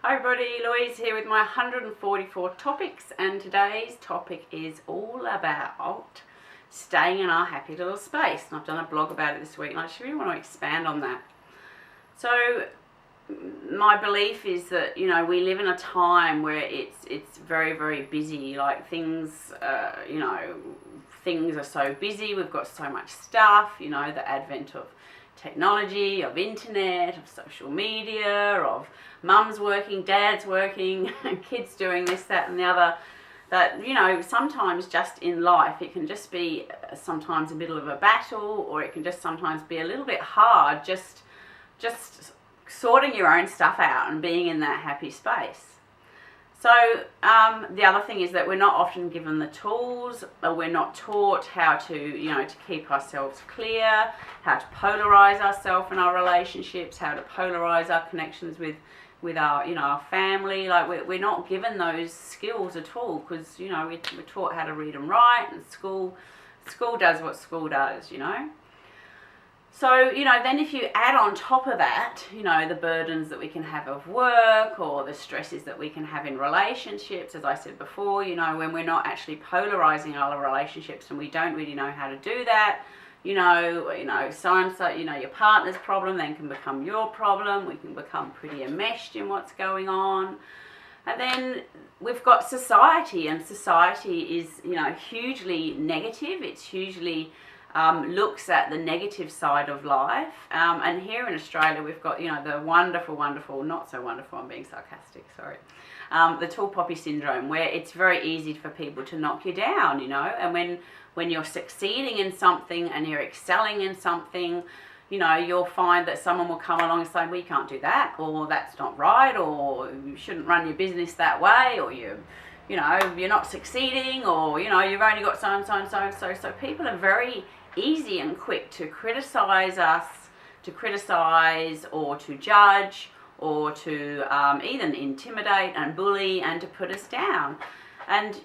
Hi everybody, Louise here with my 144 topics, and today's topic is all about staying in our happy little space. And I've done a blog about it this week and I just really want to expand on that. So my belief is that, we live in a time where it's very, very busy. Like things are so busy. We've got so much stuff, the advent of technology, of internet, of social media, of mums working, dads working, kids doing this, that and the other, that, sometimes just in life it can just be sometimes a middle of a battle, or it can just sometimes be a little bit hard just sorting your own stuff out and being in that happy space. So the other thing is that we're not often given the tools, or we're not taught how to, to keep ourselves clear, how to polarize ourselves in our relationships, how to polarize our connections with our, our family. Like we're not given those skills at all, because, we're taught how to read and write, and school does what school does, So, then if you add on top of that, the burdens that we can have of work, or the stresses that we can have in relationships, as I said before, when we're not actually polarizing our relationships and we don't really know how to do that, so-and-so, your partner's problem then can become your problem. We can become pretty enmeshed in what's going on. And then we've got society, and society is, hugely negative. It's hugely looks at the negative side of life, and here in Australia we've got the wonderful, not so wonderful, I'm being sarcastic, sorry, the tall poppy syndrome, where it's very easy for people to knock you down, and when you're succeeding in something and you're excelling in something, you'll find that someone will come along and say, well, you can't do that, or that's not right, or you shouldn't run your business that way, or you're not succeeding, or you've only got so and so and so and so. So people are very easy and quick to criticize us, to criticize or to judge, or to even intimidate and bully and to put us down. And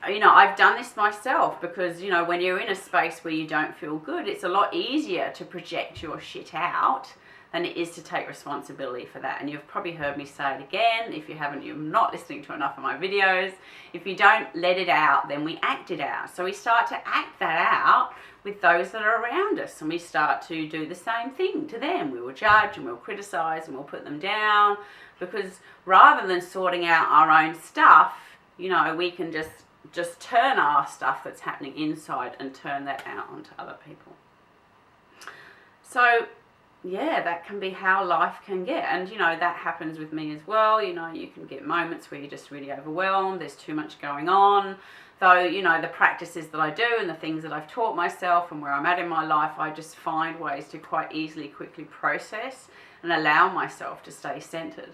I've done this myself, because when you're in a space where you don't feel good, it's a lot easier to project your shit out than it is to take responsibility for that. And you've probably heard me say it again. If you haven't, you're not listening to enough of my videos. If you don't let it out, then we act it out. So we start to act that out with those that are around us, and we start to do the same thing to them. We will judge and we'll criticize and we'll put them down, because rather than sorting out our own stuff, we can just turn our stuff that's happening inside and turn that out onto other people. So yeah, that can be how life can get. And that happens with me as well. You can get moments where you're just really overwhelmed, there's too much going on. Though, the practices that I do and the things that I've taught myself and where I'm at in my life, I just find ways to quite easily, quickly process and allow myself to stay centered.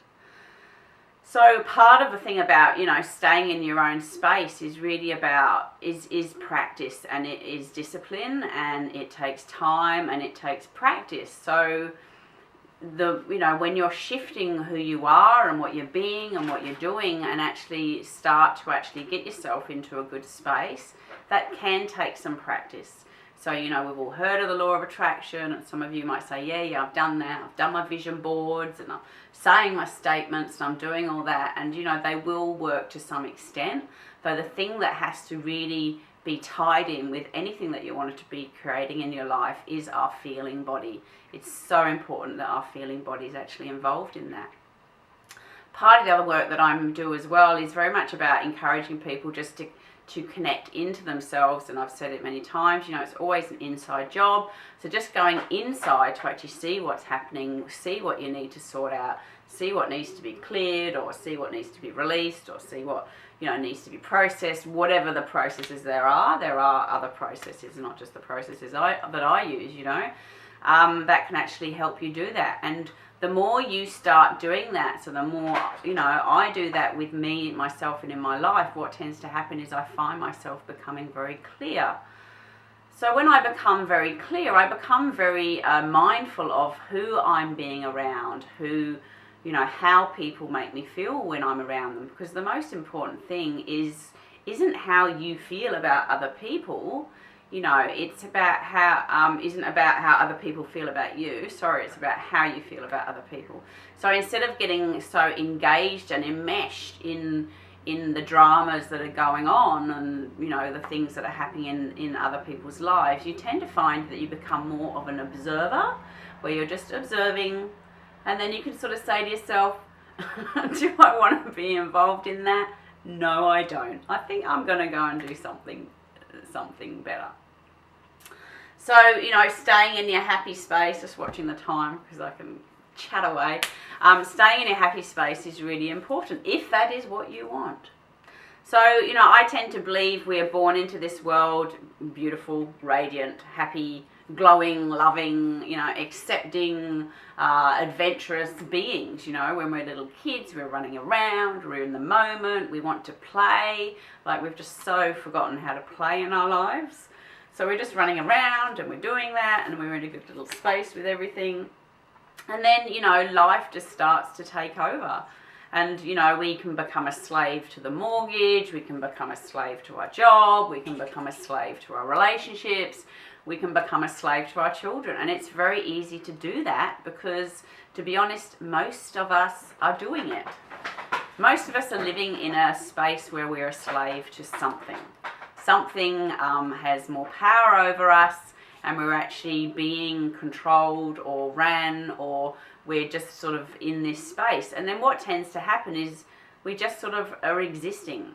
So part of the thing about, staying in your own space is really about, is practice, and it is discipline, and it takes time and it takes practice. So when you're shifting who you are and what you're being and what you're doing, and actually start to actually get yourself into a good space, that can take some practice. So, we've all heard of the law of attraction, and some of you might say, yeah, I've done that. I've done my vision boards, and I'm saying my statements, and I'm doing all that. And, they will work to some extent. Though the thing that has to really be tied in with anything that you want to be creating in your life is our feeling body. It's so important that our feeling body is actually involved in that. Part of the other work that I do as well is very much about encouraging people just to connect into themselves, and I've said it many times, it's always an inside job. So just going inside to actually see what's happening, see what you need to sort out, see what needs to be cleared, or see what needs to be released, or see what needs to be processed. Whatever the processes there are other processes, not just the processes that I use, that can actually help you do that. And the more you start doing that, so the more, I do that with me, myself, and in my life, what tends to happen is I find myself becoming very clear. So when I become very clear, I become very mindful of who I'm being around, how people make me feel when I'm around them. Because the most important thing isn't how you feel about other people. you know, it's about how, isn't about how other people feel about you. Sorry, it's about how you feel about other people. So instead of getting so engaged and enmeshed in the dramas that are going on and, you know, the things that are happening in other people's lives, you tend to find that you become more of an observer, where you're just observing, and then you can sort of say to yourself, do I want to be involved in that? No, I don't. I think I'm going to go and do something better. So, you know, staying in your happy space, just watching the time because I can chat away. Staying in a happy space is really important if that is what you want. So, you know, I tend to believe we are born into this world beautiful, radiant, happy, glowing, loving, you know, accepting, adventurous beings. You know, when we're little kids, we're running around, we're in the moment, we want to play. Like, we've just so forgotten how to play in our lives. So we're just running around and we're doing that, and we're in a good little space with everything. And then, you know, life just starts to take over. And, you know, we can become a slave to the mortgage, we can become a slave to our job, we can become a slave to our relationships, we can become a slave to our children. And it's very easy to do that because, to be honest, most of us are doing it. Most of us are living in a space where we're a slave to something. Something has more power over us, and we're actually being controlled or ran, or we're just sort of in this space. And then what tends to happen is we just sort of are existing.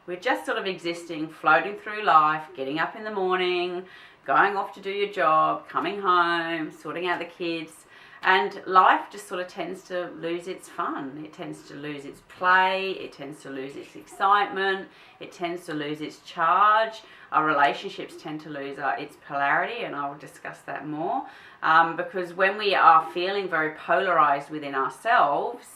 We're just sort of existing, floating through life, getting up in the morning, going off to do your job, coming home, sorting out the kids. And life just sort of tends to lose its fun. It tends to lose its play. It tends to lose its excitement. It tends to lose its charge. Our relationships tend to lose its polarity, and I will discuss that more. Because when we are feeling very polarized within ourselves,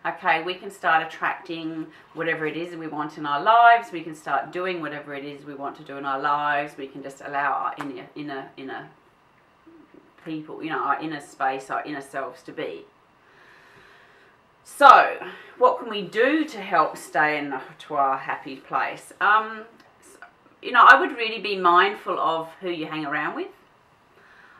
okay, we can start attracting whatever it is that we want in our lives. We can start doing whatever it is we want to do in our lives. We can just allow our inner people, you know, our inner space, our inner selves to be. So, what can we do to help stay to our happy place? You know, I would really be mindful of who you hang around with.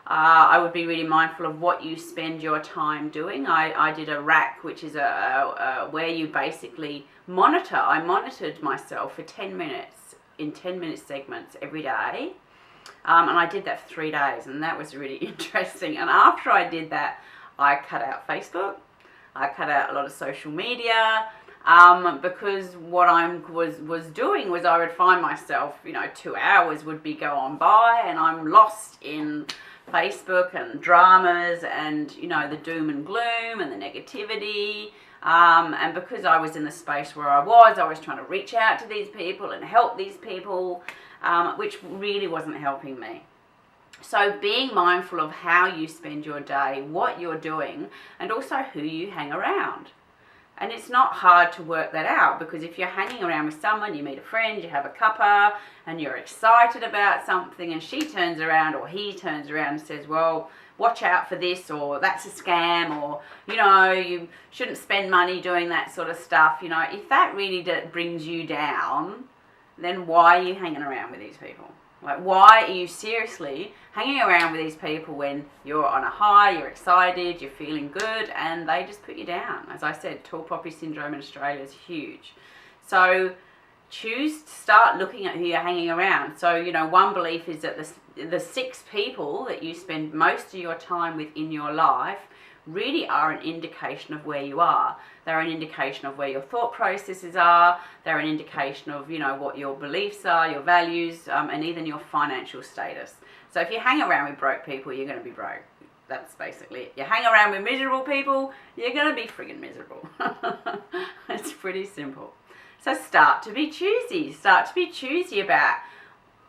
I would be really mindful of what you spend your time doing. I did a RAC, which is where you basically monitor. I monitored myself for 10 minutes, in 10-minute segments every day. And I did that for 3 days, and that was really interesting. And after I did that, I cut out Facebook. I cut out a lot of social media, because what I was doing was I would find myself, you know, 2 hours would be going by, and I'm lost in Facebook and dramas and, you know, the doom and gloom and the negativity. And because I was in the space where I was trying to reach out to these people and help these people, which really wasn't helping me. So being mindful of how you spend your day, what you're doing, and also who you hang around. And it's not hard to work that out, because if you're hanging around with someone, you meet a friend, you have a cuppa, and you're excited about something, and she turns around or he turns around and says, well, watch out for this, or that's a scam, or, you know, you shouldn't spend money doing that sort of stuff. You know, if that really brings you down, then why are you hanging around with these people? Like, why are you seriously hanging around with these people when you're on a high, you're excited, you're feeling good, and they just put you down? As I said, tall poppy syndrome in Australia is huge. So start looking at who you're hanging around. So, you know, one belief is that the 6 people that you spend most of your time with in your life really are an indication of where you are. They're an indication of where your thought processes are. They're an indication of, you know, what your beliefs are, your values, and even your financial status. So if you hang around with broke people, you're going to be broke. That's basically it. You hang around with miserable people, you're going to be friggin' miserable. It's pretty simple. So start to be choosy. Start to be choosy about,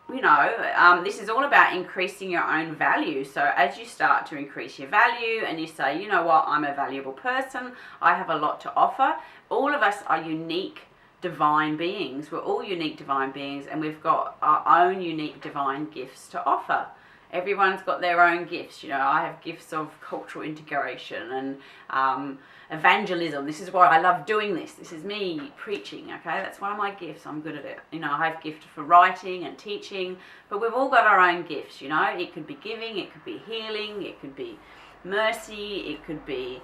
you know, this is all about increasing your own value. So as you start to increase your value and you say, you know what, I'm a valuable person, I have a lot to offer. All of us are unique divine beings. We're all unique divine beings, and we've got our own unique divine gifts to offer. Everyone's got their own gifts. You know, I have gifts of cultural integration and evangelism. This is why I love doing this. This is me preaching, okay? That's one of my gifts. I'm good at it. You know, I have gift for writing and teaching, but we've all got our own gifts, you know? It could be giving, it could be healing, it could be mercy, it could be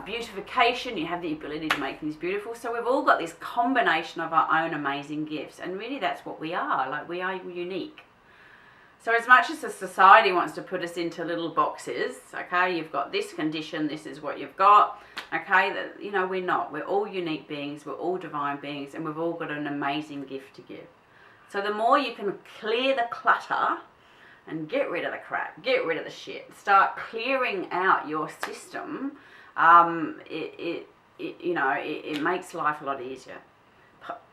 beautification. You have the ability to make things beautiful. So we've all got this combination of our own amazing gifts, and really that's what we are. Like, we are unique. So as much as the society wants to put us into little boxes, okay, you've got this condition, this is what you've got, okay, that, you know, we're not. We're all unique beings, we're all divine beings, and we've all got an amazing gift to give. So the more you can clear the clutter and get rid of the crap, get rid of the shit, start clearing out your system, it makes life a lot easier.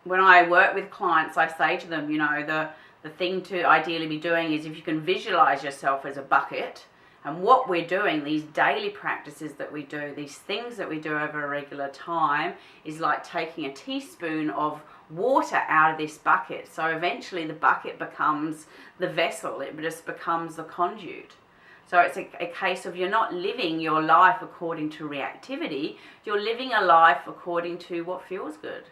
When I work with clients, I say to them, you know, the thing to ideally be doing is if you can visualize yourself as a bucket, and what we're doing, these daily practices that we do, these things that we do over a regular time, is like taking a teaspoon of water out of this bucket. So eventually the bucket becomes the vessel, it just becomes the conduit. So it's a case of you're not living your life according to reactivity, you're living a life according to what feels good.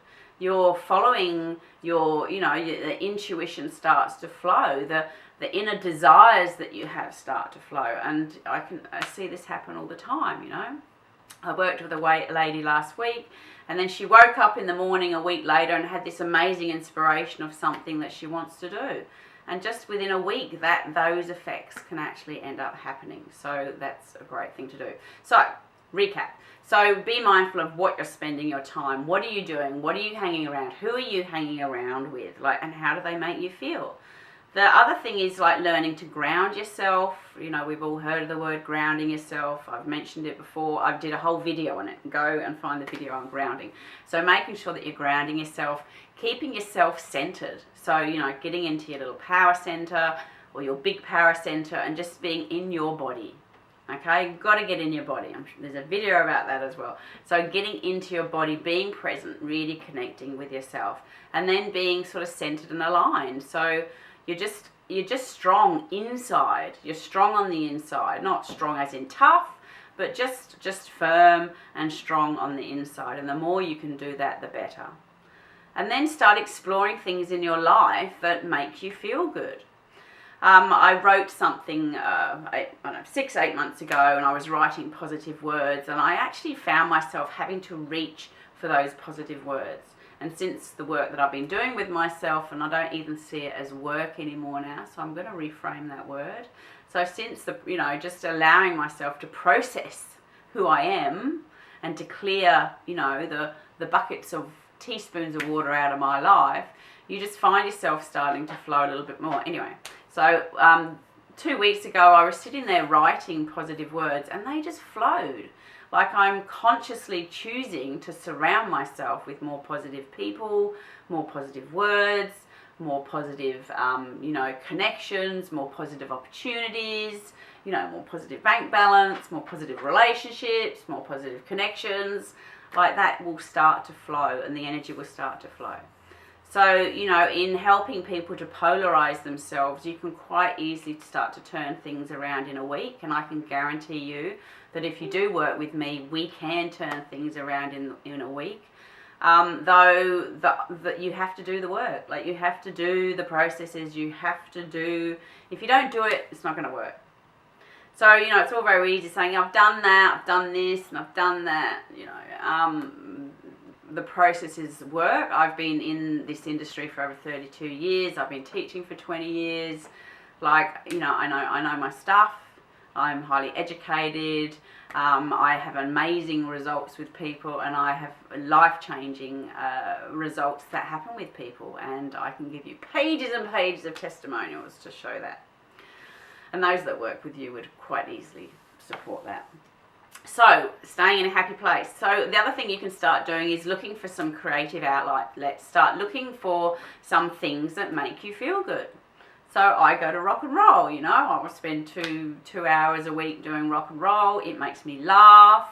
You're following your, you know, the intuition starts to flow, the inner desires that you have start to flow. And I see this happen all the time, you know. I worked with a lady last week, and then she woke up in the morning a week later and had this amazing inspiration of something that she wants to do. And just within a week, those effects can actually end up happening. So that's a great thing to do. So, recap. So be mindful of what you're spending your time. What are you doing? What are you hanging around? Who are you hanging around with? Like, and how do they make you feel? The other thing is like learning to ground yourself. You know, we've all heard of the word grounding yourself. I've mentioned it before. I did a whole video on it. Go and find the video on grounding. So making sure that you're grounding yourself, keeping yourself centered. So, you know, getting into your little power center or your big power center and just being in your body. Okay, you've got to get in your body. There's a video about that as well. So getting into your body, being present, really connecting with yourself, and then being sort of centered and aligned. So you're just strong inside. You're strong on the inside, not strong as in tough, but just firm and strong on the inside. And the more you can do that, the better. And then start exploring things in your life that make you feel good. I wrote something 6-8 months ago, and I was writing positive words, and I actually found myself having to reach for those positive words. And since the work that I've been doing with myself, and I don't even see it as work anymore now, so I'm going to reframe that word. So since just allowing myself to process who I am and to clear, the buckets of teaspoons of water out of my life, you just find yourself starting to flow a little bit more. Anyway, so 2 weeks ago I was sitting there writing positive words, and they just flowed. Like, I'm consciously choosing to surround myself with more positive people, more positive words, more positive, connections, more positive opportunities, more positive bank balance, more positive relationships, more positive connections. Like, that will start to flow, and the energy will start to flow. So, in helping people to polarize themselves, you can quite easily start to turn things around in a week. And I can guarantee you that if you do work with me, we can turn things around in a week. Though you have to do the work. Like, you have to do the processes, you have to do, if you don't do it, it's not going to work. So, it's all very easy saying, I've done that, I've done this, and I've done that, the processes work. I've been in this industry for over 32 years. I've been teaching for 20 years. Like, I know my stuff. I'm highly educated. I have amazing results with people, and I have life-changing results that happen with people. And I can give you pages and pages of testimonials to show that. And those that work with you would quite easily support that. So, staying in a happy place. So, the other thing you can start doing is looking for some creative outlets. Start looking for some things that make you feel good. So, I go to rock and roll, I will spend two hours a week doing rock and roll. It makes me laugh.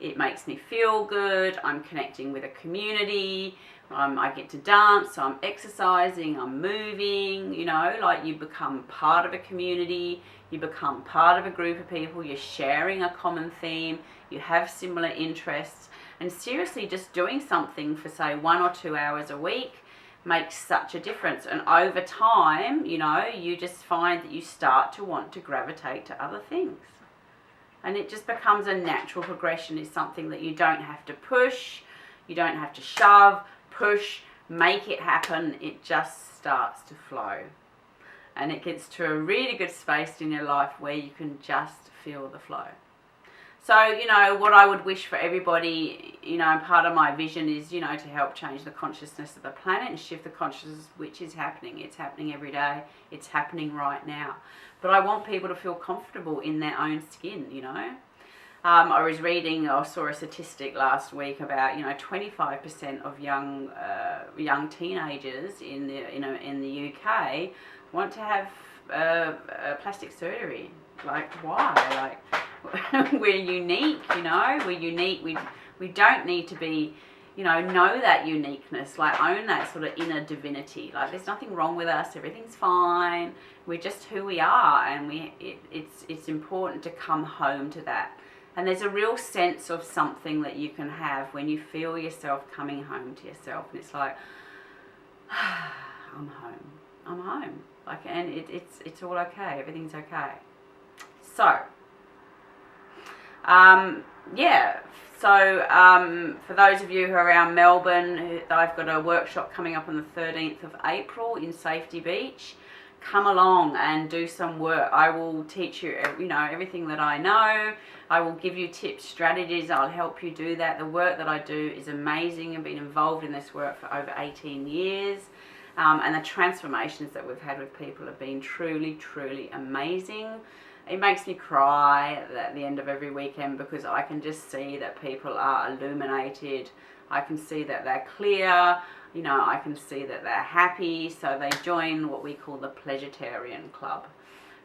It makes me feel good. I'm connecting with a community. I get to dance, I'm exercising, I'm moving, you know, like you become part of a community, you become part of a group of people, you're sharing a common theme, you have similar interests, and seriously just doing something for say 1 or 2 hours a week makes such a difference. And over time, you know, you just find that you start to want to gravitate to other things. And it just becomes a natural progression. It's something that you don't have to push, you don't have to shove, push, make it happen. It just starts to flow. And it gets to a really good space in your life where you can just feel the flow. So, you know, what I would wish for everybody, you know, part of my vision is, you know, to help change the consciousness of the planet and shift the consciousness, which is happening. It's happening every day. It's happening right now. But I want people to feel comfortable in their own skin, you know. I was reading or saw a statistic last week about, you know, 25% of young teenagers in the UK want to have plastic surgery. Like, why? Like, we're unique, you know. We're unique. We don't need to be, you know that uniqueness. Like, own that sort of inner divinity. Like, there's nothing wrong with us. Everything's fine. We're just who we are, and it's important to come home to that. And there's a real sense of something that you can have when you feel yourself coming home to yourself, and it's like, I'm home. I'm home. Like, and it's all okay. Everything's okay. So, yeah. So, for those of you who are around Melbourne, I've got a workshop coming up on the 13th of April in Safety Beach. Come along and do some work. I will teach you, you know, everything that I know. I will give you tips, strategies. I'll help you do that. The work that I do is amazing. I've been involved in this work for over 18 years. And the transformations that we've had with people have been truly, truly amazing. It makes me cry at the end of every weekend because I can just see that people are illuminated. I can see that they're clear. You know, I can see that they're happy. So they join what we call the Pleasuretarian Club.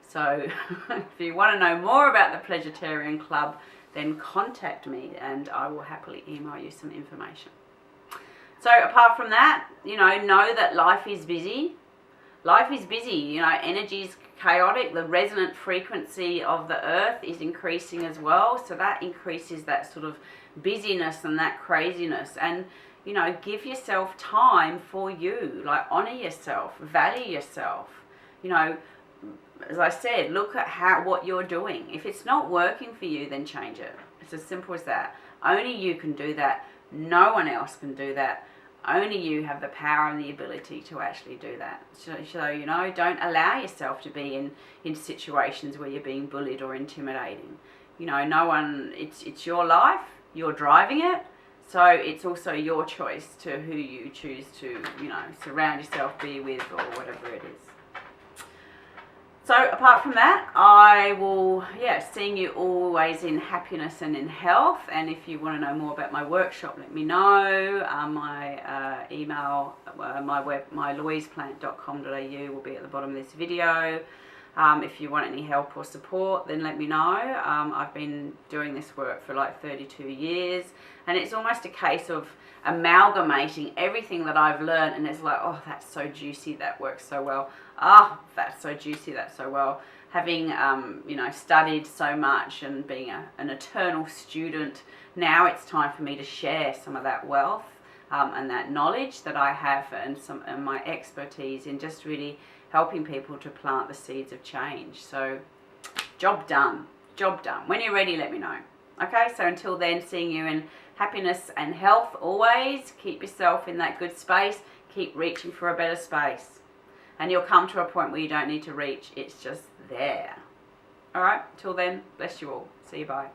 So if you want to know more about the Pleasuretarian Club, then contact me and I will happily email you some information. So apart from that, you know that life is busy. Life is busy, you know, energy is chaotic. The resonant frequency of the earth is increasing as well. So that increases that sort of busyness and that craziness. And, you know, give yourself time for you. Like, honor yourself, value yourself. You know, as I said, look at what you're doing. If it's not working for you, then change it. It's as simple as that. Only you can do that. No one else can do that. Only you have the power and the ability to actually do that. So you know, don't allow yourself to be in situations where you're being bullied or intimidating. You know, no one, it's your life, you're driving it, so it's also your choice to who you choose to, you know, surround yourself, be with, or whatever it is. So apart from that, I will, seeing you always in happiness and in health. And if you want to know more about my workshop, let me know. My email, my louiseplant.com.au will be at the bottom of this video. If you want any help or support, then let me know. I've been doing this work for like 32 years, and it's almost a case of amalgamating everything that I've learned, and it's like, oh, that's so juicy, that works so well. Ah, that's so juicy, that's so well. Having, you know, studied so much and being an eternal student, now it's time for me to share some of that wealth and that knowledge that I have and my expertise in just really helping people to plant the seeds of change. So, job done. Job done. When you're ready, let me know. Okay, so until then, seeing you in happiness and health always. Keep yourself in that good space. Keep reaching for a better space. And you'll come to a point where you don't need to reach. It's just there. All right, till then, bless you all. See you, bye.